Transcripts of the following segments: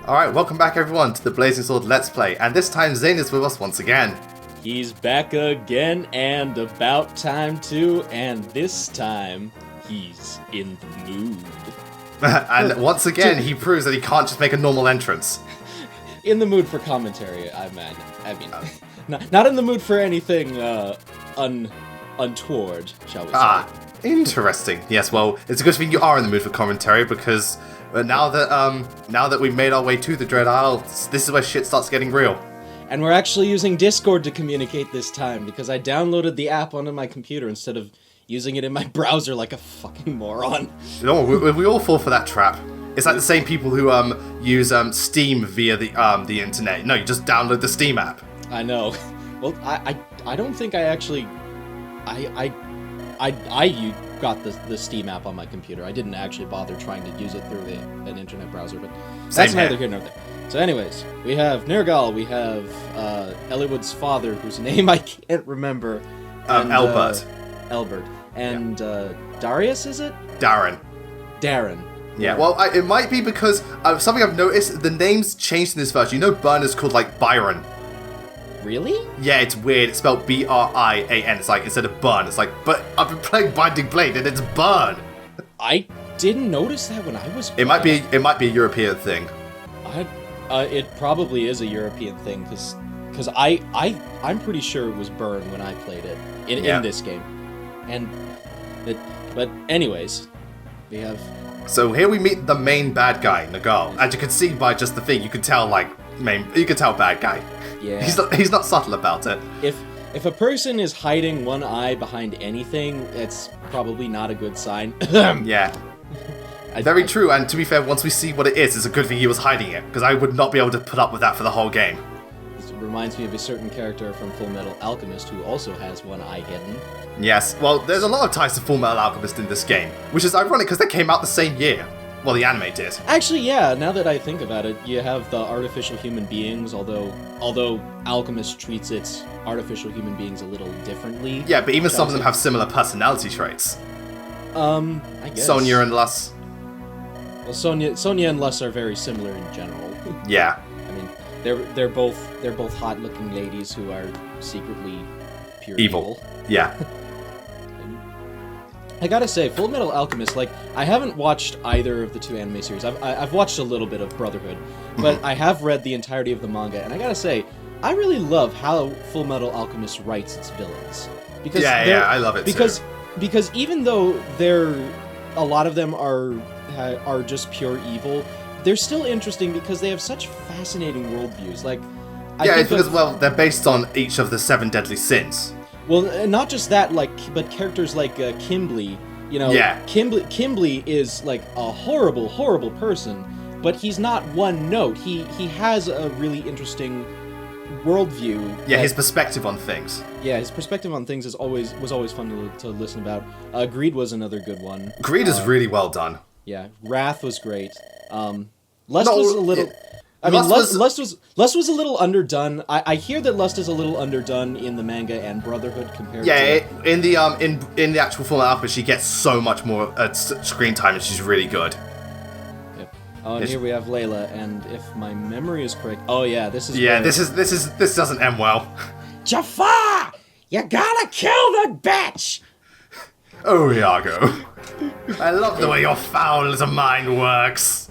Alright, welcome back everyone to the Blazing Sword Let's Play, and this time Zane is with us once again. He's back again, and about time too, and this time, he's in the mood. And once again, he proves that he can't just make a normal entrance. In the mood for commentary, I mean, not in the mood for anything, untoward, shall we say. Interesting. Yes, well, it's a good thing you are in the mood for commentary, because now that we've made our way to the Dread Isle, this is where shit starts getting real. And we're actually using Discord to communicate this time, because I downloaded the app onto my computer instead of using it in my browser like a fucking moron. No, we all fall for that trap. It's like the same people who use Steam via the internet. No, you just download the Steam app. I know. Well, I don't think I actually I got the Steam app on my computer. I didn't actually bother trying to use it through an internet browser, but that's neither here nor there. So anyways, we have Nergal, we have Eliwood's father, whose name I can't remember. And, Elbert. And Darius, is it? Darren. Yeah, well, it might be because something I've noticed, the names changed in this version. You know Burn is called, like, Byron. Really? Yeah, it's weird. It's spelled B-R-I-A-N. It's like, instead of Burn, it's like, but I've been playing Binding Blade and it's Burn. I didn't notice that when I was playing. It might be a European thing. It probably is a European thing, because I'm pretty sure it was Burn when I played it in this game. But anyways, we have... So here we meet the main bad guy, Nergal. As you can see by just the thing, you can tell, like, bad guy. Yeah. He's not subtle about it. If a person is hiding one eye behind anything, it's probably not a good sign. Yeah. Very true, and to be fair, once we see what it is, it's a good thing he was hiding it, because I would not be able to put up with that for the whole game. This reminds me of a certain character from Fullmetal Alchemist who also has one eye hidden. Yes, well, there's a lot of ties to Fullmetal Alchemist in this game, which is ironic because they came out the same year. Well, the anime did. Actually, yeah, now that I think about it, you have the artificial human beings, although Alchemist treats its artificial human beings a little differently. Yeah, but even some of them have similar personality traits. I guess. Sonya and Lus. Well, Sonya and Lus are very similar in general. Yeah. I mean, they're both hot-looking ladies who are secretly pure evil. Yeah. I gotta say, Fullmetal Alchemist, like, I haven't watched either of the two anime series. I've watched a little bit of Brotherhood, but I have read the entirety of the manga, and I gotta say, I really love how Fullmetal Alchemist writes its villains. Because I love it too. Because even though a lot of them are just pure evil, they're still interesting because they have such fascinating worldviews. Like, it's because, well, they're based on each of the 7 deadly sins. Well, not just that, but characters like Kimblee, you know, Kimblee is like a horrible, horrible person, but he's not one note. He has a really interesting worldview. Yeah, his perspective on things. Yeah, his perspective on things was always fun to listen about. Greed was another good one. Greed is really well done. Yeah, Wrath was great. Lust was a little... I mean, Lust was a little underdone. I hear that Lust is a little underdone in the manga and Brotherhood compared to... Yeah, in the actual Fullmetal Alchemist, she gets so much more screen time, and she's really good. Yep. Oh, and here we have Layla, and if my memory is correct... Oh, yeah, this is... Yeah, this doesn't end well. Jafar! You gotta kill the bitch! Oh, Iago. I love the way your foul little mind works.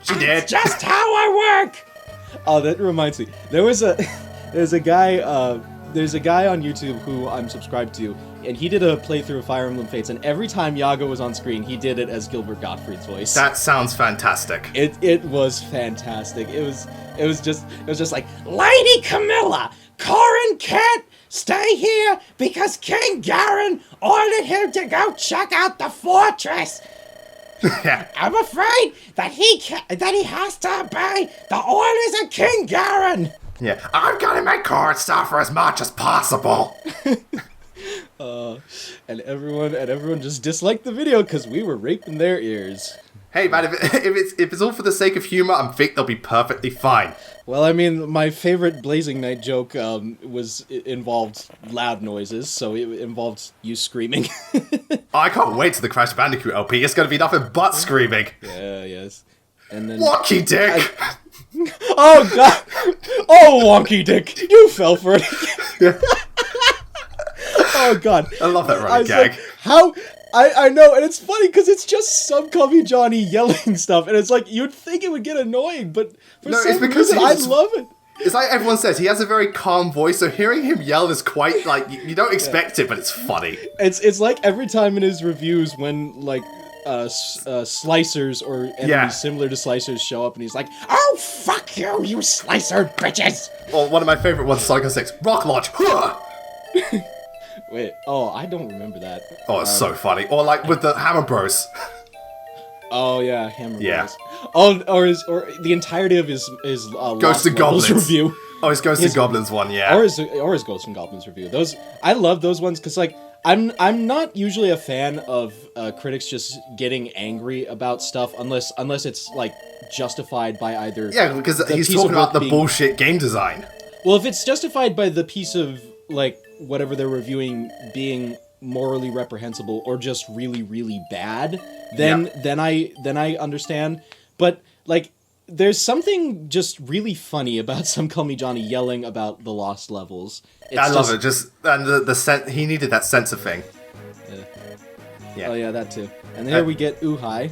She did. It's just how I work. Oh, that reminds me. There's a guy on YouTube who I'm subscribed to, and he did a playthrough of Fire Emblem Fates, and every time Yago was on screen, he did it as Gilbert Gottfried's voice. That sounds fantastic. It was fantastic. It was just like, Lady Camilla, Corin can't stay here because King Garen ordered him to go check out the fortress. Yeah. I'm afraid that he has to obey the orders of King Garen. Yeah, I'm gonna make Corin suffer as much as possible. And everyone just disliked the video because we were raping their ears. Hey man, if it's all for the sake of humor, I think they'll be perfectly fine. Well, I mean, my favorite Blazing Knight joke involved loud noises, so it involved you screaming. I can't wait to the Crash Bandicoot LP. It's going to be nothing but screaming. Yeah, yes. And then Wonky Dick! Oh god! Oh, Wonky Dick! You fell for it! Oh god. I love that running gag. Like, how... I know, and it's funny because it's just some Cubby Johnny yelling stuff, and it's like, you'd think it would get annoying, but for some reason, I love it. It's like everyone says, he has a very calm voice, so hearing him yell is quite, like, you don't expect it, but it's funny. It's like every time in his reviews when, like, slicers or enemies similar to slicers show up, and he's like, "Oh, fuck you, you slicer bitches!" Or one of my favorite ones, Sonic 06, Rock Launch! Wait, oh, I don't remember that. Oh, it's so funny. Or like with the Hammer Bros. Oh yeah, Hammer Bros. Oh, or the entirety of his Ghosts and Goblins review. Oh, his Ghosts and Goblins one, yeah. Or his Ghosts and Goblins review. Those, I love those ones because like I'm not usually a fan of critics just getting angry about stuff unless it's like justified by either because he's talking about the bullshit game design. Well, if it's justified by the piece of like whatever they're reviewing being morally reprehensible or just really, really bad, then I understand. But like, there's something just really funny about some Call Me Johnny yelling about the lost levels. I love it. Just and the he needed that censor thing. Yeah. Oh yeah, that too. And here we get Uhai.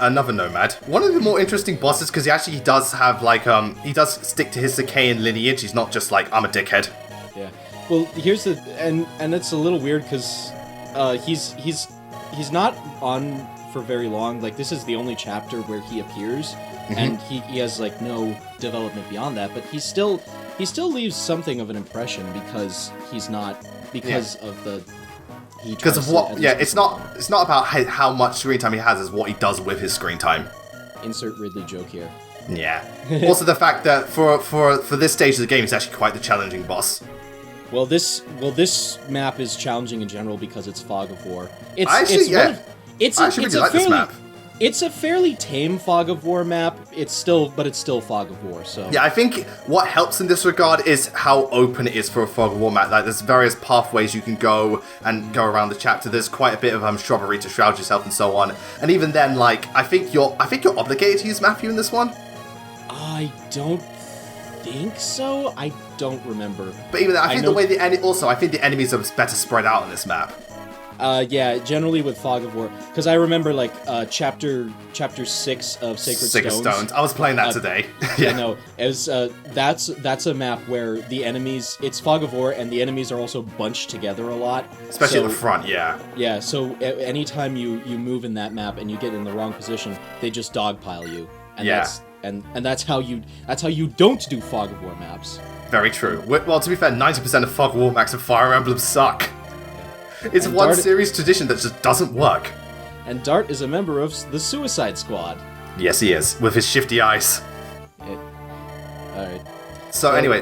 Another Nomad. One of the more interesting bosses because he does have like he does stick to his Sakaean lineage. He's not just like I'm a dickhead. Yeah. Well, here's the and it's a little weird because he's not on for very long. Like this is the only chapter where he appears, and he has like no development beyond that. But he still leaves something of an impression because he's not of the. Because of what? Yeah, it's not about how much screen time he has. It's what he does with his screen time. Insert Ridley joke here. Yeah. Also, the fact that for this stage of the game, it's actually quite the challenging boss. Well, this map is challenging in general because it's Fog of War. I really like this map. It's a fairly tame Fog of War map. It's still Fog of War. So yeah, I think what helps in this regard is how open it is for a Fog of War map. Like there's various pathways you can go around the chapter. There's quite a bit of shrubbery to shroud yourself and so on. And even then, like I think you're obligated to use Matthew in this one. I don't think so. I don't remember. But even then, I think the enemies are better spread out on this map. Yeah, generally with Fog of War, because I remember like chapter 6 of Sacred Stones. I was playing that today. Yeah, no, it was that's a map where the enemies, it's Fog of War, and the enemies are also bunched together a lot, especially at the front. Yeah. Yeah, so anytime you move in that map and you get in the wrong position, they just dogpile you, and that's how you don't do Fog of War maps. Very true. Well, to be fair, 90% of Fog of War maps and Fire Emblem suck. It's one series tradition that just doesn't work. And Dart is a member of the Suicide Squad. Yes, he is, with his shifty eyes. Alright. So anyway,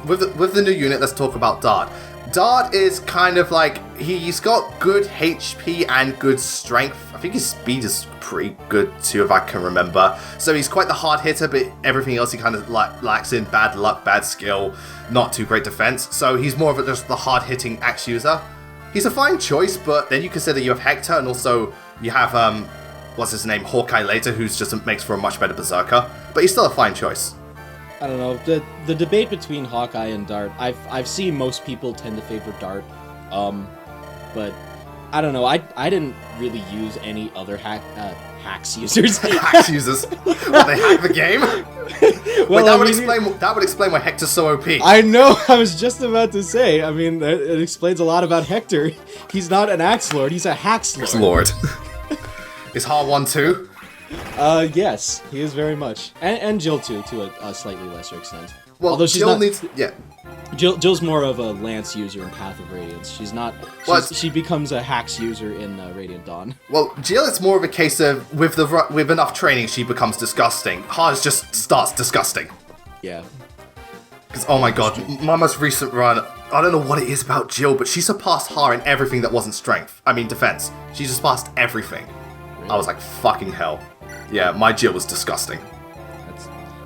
with the new unit, let's talk about Dart. Dart is kind of like, he's got good HP and good strength. I think his speed is pretty good too, if I can remember. So he's quite the hard hitter, but everything else he kind of lacks in bad luck, bad skill, not too great defense. So he's more of just the hard-hitting axe user. He's a fine choice, but then you consider you have Hector, and also you have, what's his name, Hawkeye later, who's just makes for a much better Berserker. But he's still a fine choice. I don't know, the debate between Hawkeye and Dart, I've seen most people tend to favor Dart, but I don't know, I didn't really use any other hacks users. Hacks users? Well, they hack the game? Well, that would explain why Hector's so OP. I know, I was just about to say, I mean, it explains a lot about Hector. He's not an axe lord, he's a hacks lord. Is Ha 1 too? Yes, he is very much. And Jill too, to a slightly lesser extent. Well, although Jill needs... Yeah. Jill's more of a Lance user in Path of Radiance. She's not... she becomes a Hacks user in Radiant Dawn. Well, Jill, it's more of a case of, with enough training, she becomes disgusting. Hars just starts disgusting. Yeah. Because, oh my god, my most recent run, I don't know what it is about Jill, but she surpassed Har in everything that wasn't strength. I mean, defense. She surpassed everything. Really? I was like, fucking hell. Yeah, my Jill was disgusting.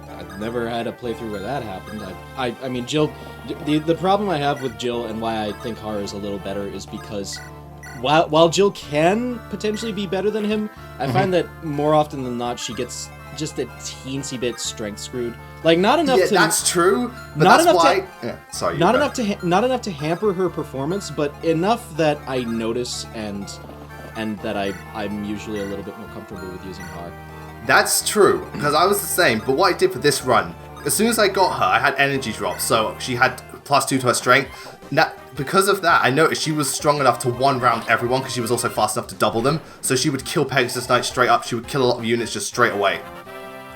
I've never had a playthrough where that happened. I mean, Jill... The problem I have with Jill and why I think Har is a little better is because while Jill can potentially be better than him, I find that more often than not she gets just a teensy bit strength screwed. Like, not enough to... Yeah, that's true, but not that's enough why... To, yeah, sorry. Not enough to hamper her performance, but enough that I notice and that I'm usually a little bit more comfortable with using her. That's true, because I was the same, but what I did for this run, as soon as I got her, I had energy drops, so she had +2 to her strength. Now, because of that, I noticed she was strong enough to one-round everyone, because she was also fast enough to double them, so she would kill Pegasus Knight straight up, she would kill a lot of units just straight away.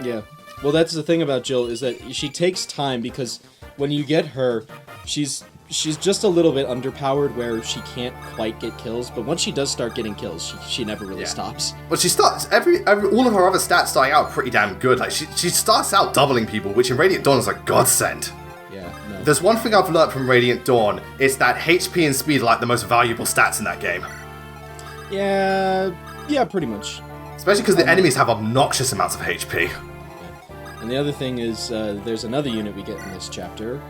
Yeah. Well, that's the thing about Jill, is that she takes time, because when you get her, she's just a little bit underpowered where she can't quite get kills, but once she does start getting kills, she never really stops. But she starts, all of her other stats starting out pretty damn good. Like, she starts out doubling people, which in Radiant Dawn is a godsend. Yeah, no. There's one thing I've learned from Radiant Dawn, it's that HP and speed are like the most valuable stats in that game. Yeah, pretty much. Especially because the enemies have obnoxious amounts of HP. Yeah. And the other thing is, there's another unit we get in this chapter.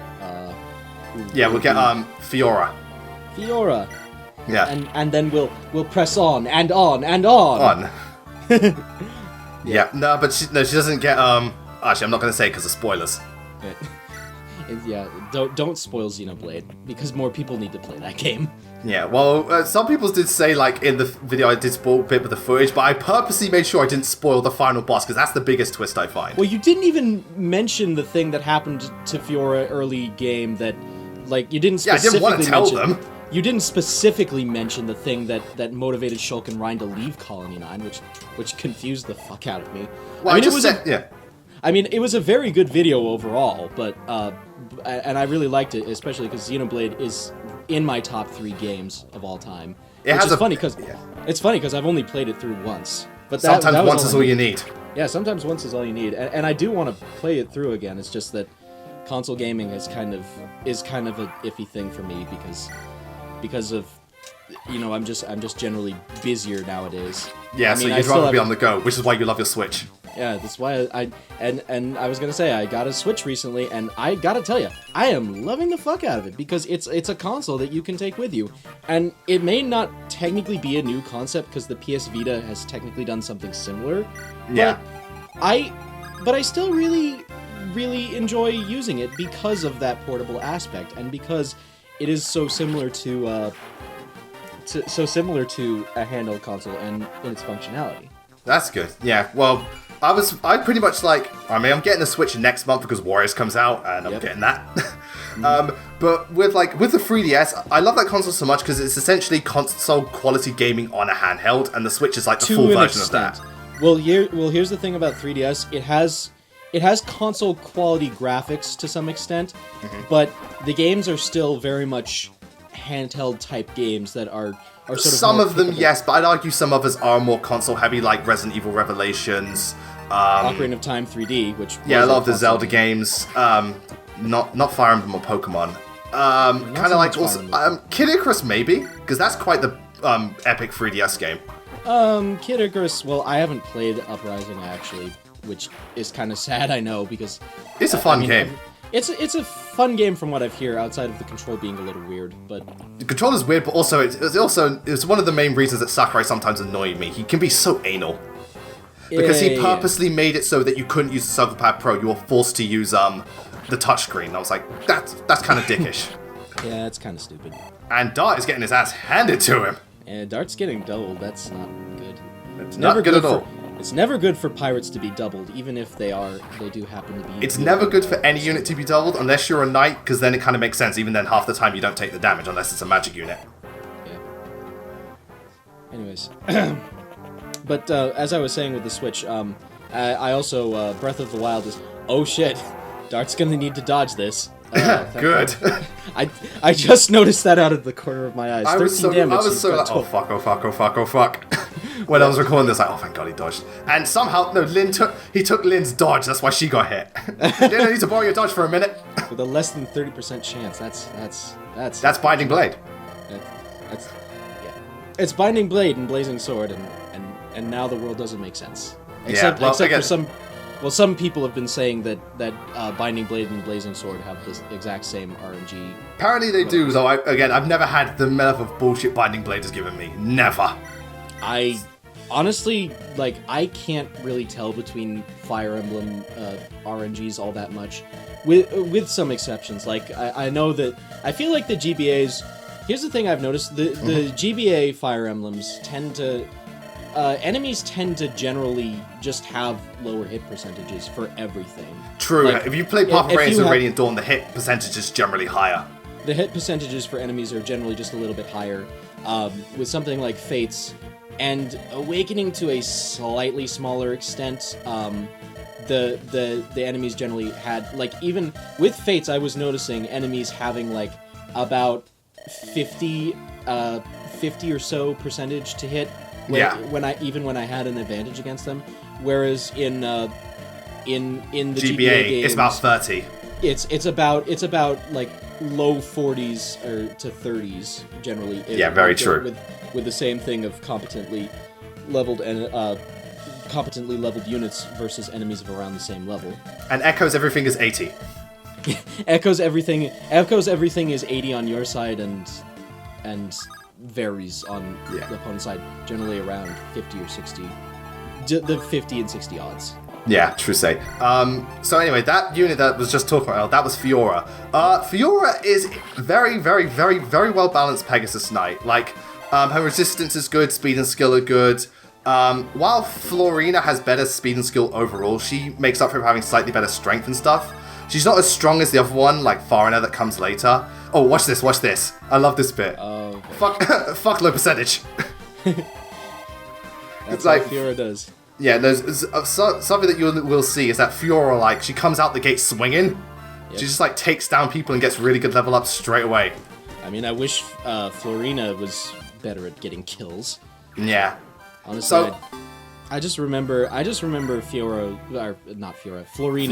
We'll get Fiora. Fiora. Yeah. And then we'll press on and on and on. Yeah. No, but she doesn't get actually I'm not gonna say because of spoilers. Yeah, don't spoil Xenoblade, because more people need to play that game. Yeah, well, some people did say, like, in the video I did spoil a bit of the footage, but I purposely made sure I didn't spoil the final boss, because that's the biggest twist I find. Well, you didn't even mention the thing that happened to Fiora early game that, like, you didn't specifically I didn't want to tell them. You didn't specifically mention the thing that motivated Shulk and Rhine to leave Colony 9, which confused the fuck out of me. Well, I mean, it was a very good video overall, but and I really liked it, especially because Xenoblade is in my top 3 games of all time. It's funny because I've only played it through once. But sometimes once is all you need. Yeah, sometimes once is all you need, and I do want to play it through again. It's just that console gaming is kind of a iffy thing for me because of, you know, I'm just generally busier nowadays. Yeah, so you'd rather be on the go, which is why you love your Switch. Yeah, that's why and I was gonna say I got a Switch recently, and I gotta tell you, I am loving the fuck out of it, because it's a console that you can take with you, and it may not technically be a new concept because the PS Vita has technically done something similar. Yeah. But I still really enjoy using it because of that portable aspect, and because it is so similar to a handheld console and in its functionality. That's good. Yeah. Well, I pretty much I'm getting a Switch next month because Warriors comes out, and I'm getting that. But with the 3DS, I love that console so much because it's essentially console quality gaming on a handheld, and the Switch is like the full version of that. Well, here's the thing about 3DS. It has console quality graphics to some extent, but the games are still very much handheld type games that are sort of some of them, yes, but I'd argue some others are more console heavy, like Resident Evil Revelations, Ocarina of Time 3D, which a lot of the Zelda games, not Fire Emblem or Pokemon, kind of like also Kid Icarus maybe, because that's quite the epic 3DS game. Kid Icarus. Well, I haven't played Uprising actually, which is kind of sad, I know, because it's a fun game. It's a fun game from what I've heard, outside of the control being a little weird, but... The control is weird, but also it's one of the main reasons that Sakurai sometimes annoyed me. He can be so anal. Because he purposely made it so that you couldn't use the Circle Pad Pro, you were forced to use the touchscreen. I was like, that's kind of dickish. Yeah, it's kind of stupid. And Dart is getting his ass handed to him. And Dart's getting doubled, that's not good. It's not good at all. It's never good for pirates to be doubled, even if they do happen to be... It's never good for any unit to be doubled, unless you're a knight, because then it kind of makes sense. Even then, half the time you don't take the damage, unless it's a magic unit. Yeah. Anyways. But as I was saying with the Switch, I also, Breath of the Wild is... Oh shit, Dart's gonna need to dodge this. Good. I just noticed that out of the corner of my eyes. I was so like, oh fuck. When I was recording this, like, oh thank god he dodged. And somehow, no, he took Lynn's dodge, that's why she got hit. Lynn, I need to borrow your dodge for a minute. With a less than 30% chance, that's Binding Blade. Yeah. It's Binding Blade and Blazing Sword, and now the world doesn't make sense. Except for some... Well, some people have been saying that Binding Blade and Blazing Sword have the exact same RNG. Apparently they do, though. I've never had the level of bullshit Binding Blade has given me. Never. I honestly, like, I can't really tell between Fire Emblem RNGs all that much, with some exceptions. Like, I know that, I feel like the GBAs, here's the thing I've noticed, the GBA Fire Emblems tend to, enemies tend to generally just have lower hit percentages for everything. True, like, if you play Path of Radiance and Radiant Dawn, the hit percentage is generally higher. The hit percentages for enemies are generally just a little bit higher. With something like Fates, and Awakening to a slightly smaller extent, the enemies generally had, like, even with Fates, I was noticing enemies having, like, about 50 or so percentage to hit when I had an advantage against them, whereas in the GBA games, it's about 30. It's about like low 40s or to 30s generally. Yeah, very true. With the same thing of competently leveled units versus enemies of around the same level. And Echo's everything is 80. Echo's everything is 80 on your side and varies on the opponent's side, generally around 50 or 60. The 50 and 60 odds. Yeah, true say. So anyway, that unit that was just talking about, that was Fiora. Fiora is very, very, very, very well balanced Pegasus Knight. Like, her resistance is good, speed and skill are good. While Florina has better speed and skill overall, she makes up for having slightly better strength and stuff. She's not as strong as the other one, like Farina, that comes later. Oh, watch this. I love this bit. Fuck low percentage. That's like Fiora does. Yeah, there's something that you will see is that Fiora, like, she comes out the gate swinging. Yep. She just, like, takes down people and gets really good level up straight away. I mean, I wish Florina was better at getting kills. Yeah. Honestly, I just remember Florina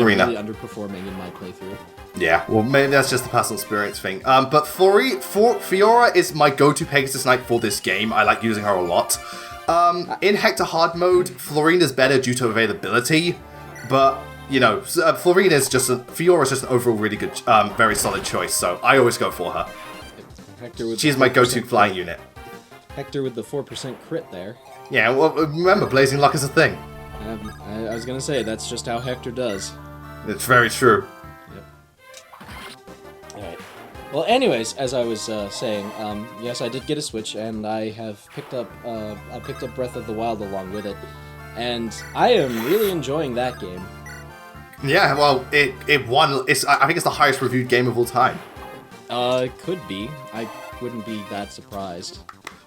really underperforming in my playthrough. Yeah, well, maybe that's just the personal experience thing. But Fiora is my go-to Pegasus Knight for this game. I like using her a lot. In Hector Hard mode, Florina's better due to availability, but, you know, Fiora's just an overall really good, very solid choice, so I always go for her. She's my go-to flying unit. Hector with the 4% crit there. Yeah, well, remember, Blazing Luck is a thing. I was gonna say, that's just how Hector does. It's very true. Yep. Alright. Well, anyways, as I was saying, yes, I did get a Switch, and I have picked up Breath of the Wild along with it, and I am really enjoying that game. Yeah, well, it won. I think it's the highest reviewed game of all time. It could be. I wouldn't be that surprised.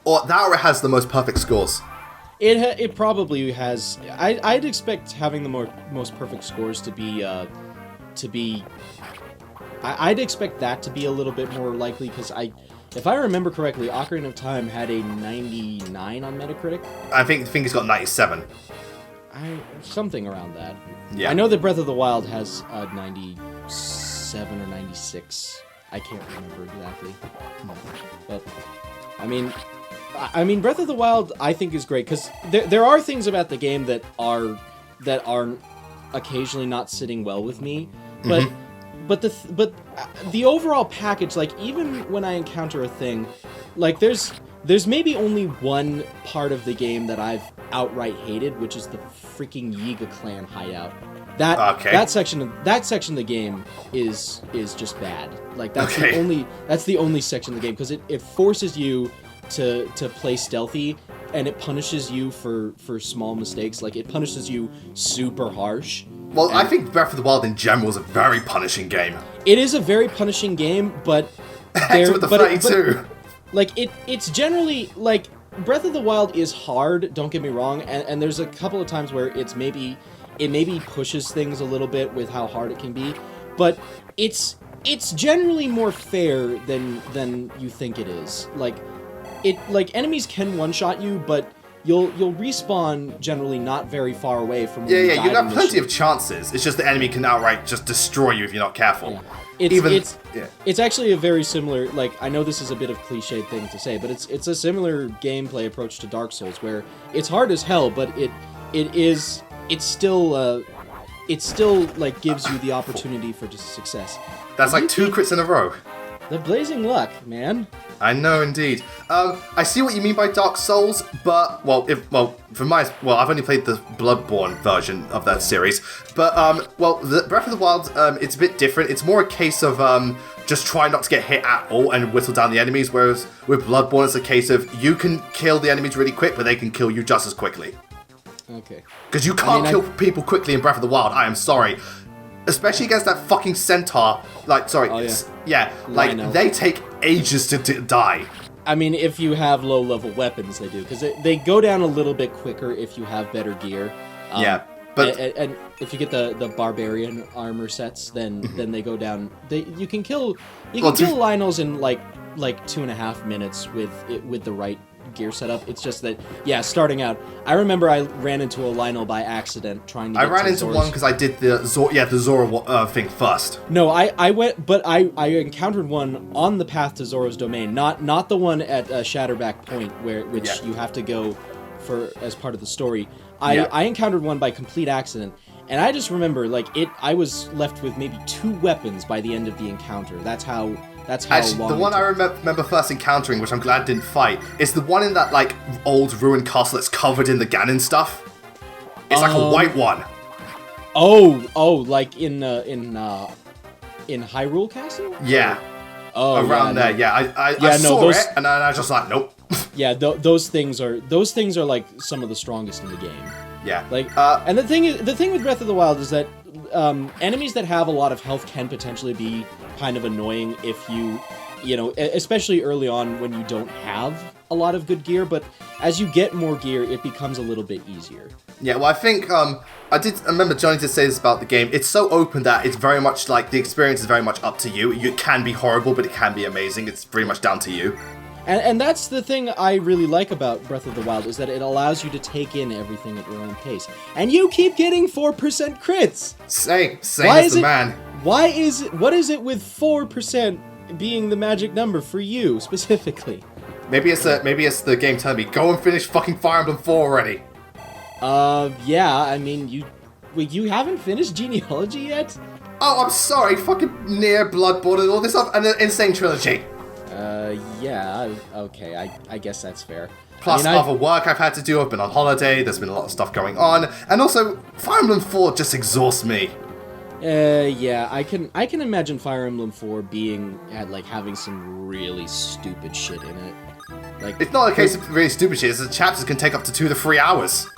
Or that, or it has the most perfect scores. It probably has. I'd expect having the most perfect scores to be. I'd expect that to be a little bit more likely, because if I remember correctly, Ocarina of Time had a 99 on Metacritic. I think it's got 97. Something around that. Yeah. I know that Breath of the Wild has 97 or 96. I can't remember exactly. But I mean, Breath of the Wild, I think, is great, because there are things about the game that are occasionally not sitting well with me, but but the overall package, like, even when I encounter a thing, like, there's maybe only one part of the game that I've outright hated, which is the freaking Yiga clan hideout. That section of the game is just bad. Like, that's the only section of the game, because it forces you to play stealthy, and it punishes you for small mistakes. Like, it punishes you super harsh. Well, I think Breath of the Wild in general is a very punishing game. It is a very punishing game, but with the 32. It's generally, like, Breath of the Wild is hard, don't get me wrong, and there's a couple of times where it maybe pushes things a little bit with how hard it can be, but it's generally more fair than you think it is. Like, enemies can one-shot you, but you'll respawn generally not very far away from where you died you got plenty of chances. It's just the enemy can outright just destroy you if you're not careful. Yeah. It's actually a very similar, like, I know this is a bit of a cliched thing to say, but it's a similar gameplay approach to Dark Souls, where it's hard as hell, but it still like gives you the opportunity for success. That's like 2 crits in a row. The blazing luck, man. I know, indeed. I see what you mean by Dark Souls, but I've only played the Bloodborne version of that series. But the Breath of the Wild, it's a bit different. It's more a case of just try not to get hit at all and whittle down the enemies. Whereas with Bloodborne, it's a case of you can kill the enemies really quick, but they can kill you just as quickly. Okay. Because you can't kill people quickly in Breath of the Wild. I am sorry. Especially against that fucking centaur. Lino. They take ages to die. I mean, if you have low-level weapons, they do. Because they go down a little bit quicker if you have better gear. But... And if you get the barbarian armor sets, then they go down... You can kill Linos in, like 2.5 minutes with the right gear setup. It's just that, starting out, I remember I ran into a Lino by accident trying to get ran into one because I did the Zora thing first. No, I went, but I encountered one on the path to Zora's domain, not the one at Shatterback Point, which you have to go for as part of the story. I encountered one by complete accident, and I just remember, I was left with maybe 2 weapons by the end of the encounter. That's how Actually, long the one I remember first encountering, which I'm glad didn't fight, is the one in that, old ruined castle that's covered in the Ganon stuff. It's like a white one. Like in Hyrule Castle? Yeah. Oh, around there, yeah. I saw it, and then I was just like, nope. Yeah, those things are like some of the strongest in the game. Yeah. And the thing with Breath of the Wild is that enemies that have a lot of health can potentially be kind of annoying if you especially early on when you don't have a lot of good gear, but as you get more gear, it becomes a little bit easier. Yeah, well, I think, I remember Johnny did say this about the game. It's so open that it's very much the experience is very much up to you. It can be horrible, but it can be amazing. It's pretty much down to you. And that's the thing I really like about Breath of the Wild, is that it allows you to take in everything at your own pace. And you keep getting 4% crits! Same as the man. What is it with 4% being the magic number for you, specifically? Maybe it's the game telling me, go and finish fucking Fire Emblem 4 already. Yeah, I mean, you haven't finished Genealogy yet? Oh, I'm sorry, fucking Nier, Bloodborne, and all this stuff, and the Insane Trilogy. Yeah, okay, I guess that's fair. Plus other work I've had to do, I've been on holiday, there's been a lot of stuff going on, and also, Fire Emblem 4 just exhausts me. Yeah, I can imagine Fire Emblem 4 being, having some really stupid shit in it. It's not a case of really stupid shit, it's the chapters can take up to 2 to 3 hours.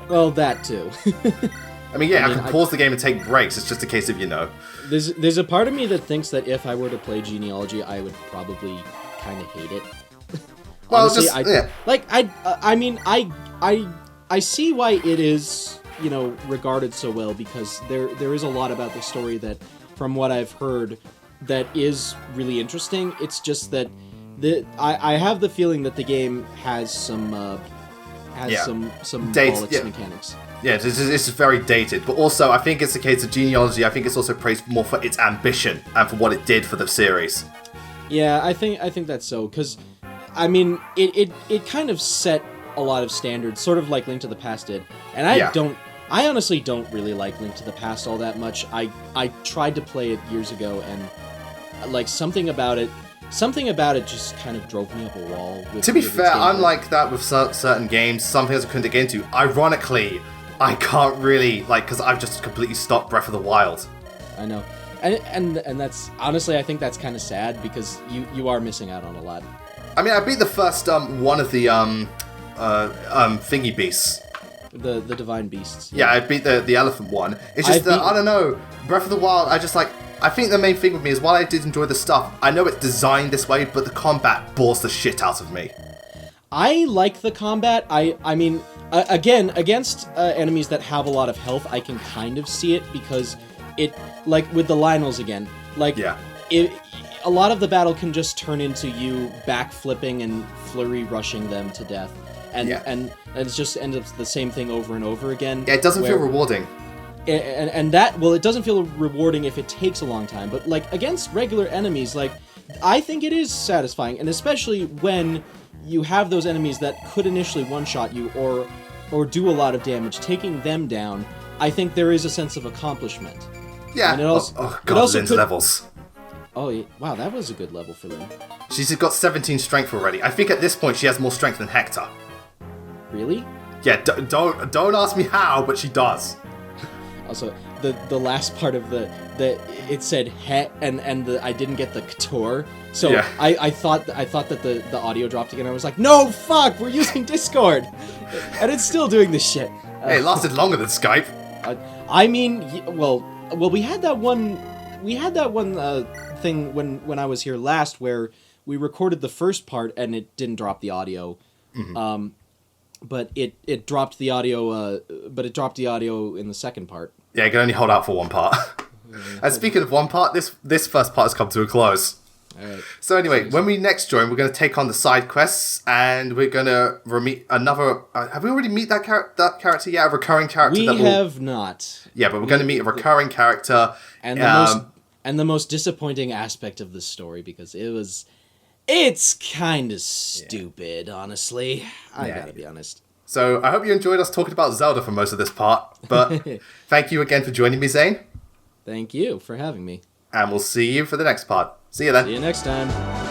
Well, that too. I can pause the game and take breaks, it's just a case of, There's a part of me that thinks that if I were to play Genealogy, I would probably kind of hate it. Well, honestly, I see why it is, regarded so well, because there is a lot about the story that, from what I've heard, that is really interesting. It's just that I have the feeling that the game has some bollocks mechanics. Yeah, it's very dated, but also I think it's a case of Genealogy. I think it's also praised more for its ambition and for what it did for the series. Yeah, I think that's so, because it kind of set a lot of standards, sort of like Link to the Past did, and I honestly don't really like Link to the Past all that much. I tried to play it years ago, and something about it just kind of drove me up a wall. To be fair, I'm like that with certain games. Some things I couldn't get into. Ironically, I can't really, because I've just completely stopped Breath of the Wild. I know. And that's, honestly, I think that's kind of sad, because you are missing out on a lot. I mean, I beat the first one of the thingy beasts. The divine beasts. Yeah, I beat the elephant one. It's just that, I don't know, Breath of the Wild, I think the main thing with me is, while I did enjoy the stuff, I know it's designed this way, but the combat bores the shit out of me. I like the combat. I mean, again, against enemies that have a lot of health, I can kind of see it, because it, with the Lynels again, a lot of the battle can just turn into you backflipping and flurry rushing them to death. And it just ends up the same thing over and over again. Yeah, it doesn't feel rewarding. And it doesn't feel rewarding if it takes a long time, but against regular enemies, I think it is satisfying, and especially when you have those enemies that could initially one-shot you or do a lot of damage, taking them down, I think there is a sense of accomplishment. Yeah. And it also, levels. Oh, wow, that was a good level for them. She's got 17 strength already. I think at this point she has more strength than Hector. Really? Yeah, don't ask me how, but she does. Also, the last part of the it said het and I didn't get the couture, so yeah. I thought that the audio dropped again. I was like, no, fuck, we're using Discord, and it's still doing this shit. Hey, it lasted longer than Skype. I mean, well, we had that one thing when I was here last where we recorded the first part and it didn't drop the audio. Mm-hmm. But it dropped the audio. But it dropped the audio in the second part. Yeah, you can only hold out for one part. And speaking of one part, this first part has come to a close. All right. So anyway, when we next join, we're going to take on the side quests, and we're going to meet another. Have we already meet that character yet? A recurring character. We have not. Yeah, but we're going to meet a recurring character, and the most disappointing aspect of the story because it's kind of stupid, honestly. I gotta be honest. So I hope you enjoyed us talking about Zelda for most of this part, but thank you again for joining me, Zane. Thank you for having me. And we'll see you for the next part. See you then. See you next time.